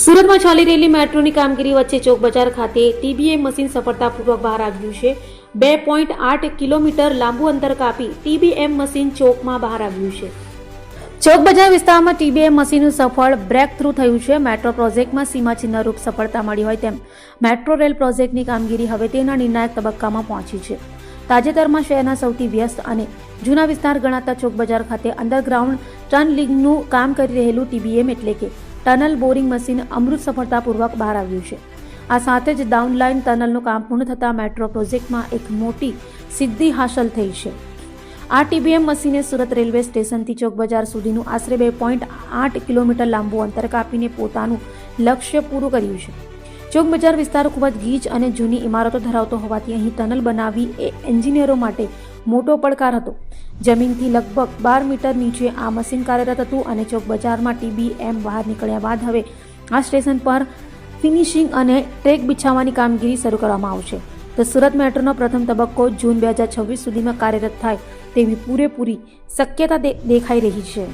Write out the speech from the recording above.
સુરતમાં ચાલી રહેલી મેટ્રોની કામગીરી વચ્ચે ચોક બજાર ખાતે ટીબીએમ મશીન સફળતાપૂર્વક બહાર આવ્યું છે। 2.8 કિલોમીટર લાંબુ અંતર કાપી ટીબીએમ મશીન ચોકમાં બહાર આવ્યું છે। ચોક બજાર વિસ્તારમાં ટીબીએમ મશીનનું સફળ બ્રેક થ્રુ થયું છે। મેટ્રો પ્રોજેક્ટમાં સીમાચિહ્નરૂપ સફળતા મળી હોય તેમ મેટ્રો રેલ પ્રોજેક્ટની કામગીરી હવે તેના નિર્ણાયક તબક્કામાં પહોંચી છે। તાજેતરમાં શહેરના સૌથી વ્યસ્ત અને જૂના વિસ્તાર ગણાતા ચોક બજાર ખાતે અંડરગ્રાઉન્ડ ટનલિંગનું કામ કરી રહેલું ટીબીએમ એટલે કે ટનલ બોરિંગ મશીન અમૃત સફળતાપૂર્વક બહાર આવ્યું છે। આ સાથે જ ડાઉનલાઇન ટનલનું કામ પૂર્ણ થતાં મેટ્રો પ્રોજેક્ટમાં એક મોટી સિદ્ધિ હાંસલ થઈ છે। આ ટીબીએમ મશીને સુરત રેલવે સ્ટેશનથી ચોક બજાર સુધીનું આશરે 2.8 કિલોમીટર લાંબુ અંતર કાપીને પોતાનું લક્ષ્ય પૂરું કર્યું છે। ચોક બજાર વિસ્તાર ખૂબ જ ગીચ અને જૂની ઇમારતો ધરાવતો હોવાથી અહીં ટનલ બનાવવી એ એન્જિનિયરો માટે મોટો પડકાર હતો। જમીનથી લગભગ 12 મીટર નીચે આ મશીન કાર્યરત હતું અને ચોક બજારમાં ટીબીએમ બહાર નીકળ્યા બાદ હવે આ સ્ટેશન પર ફિનિશિંગ અને ટ્રેક બિછાવવાની કામગીરી શરૂ કરવામાં આવશે। તો સુરત મેટ્રોનો પ્રથમ તબક્કો જૂન 2026 સુધીમાં કાર્યરત થાય તેવી પૂરેપૂરી શક્યતા દેખાઈ રહી છે।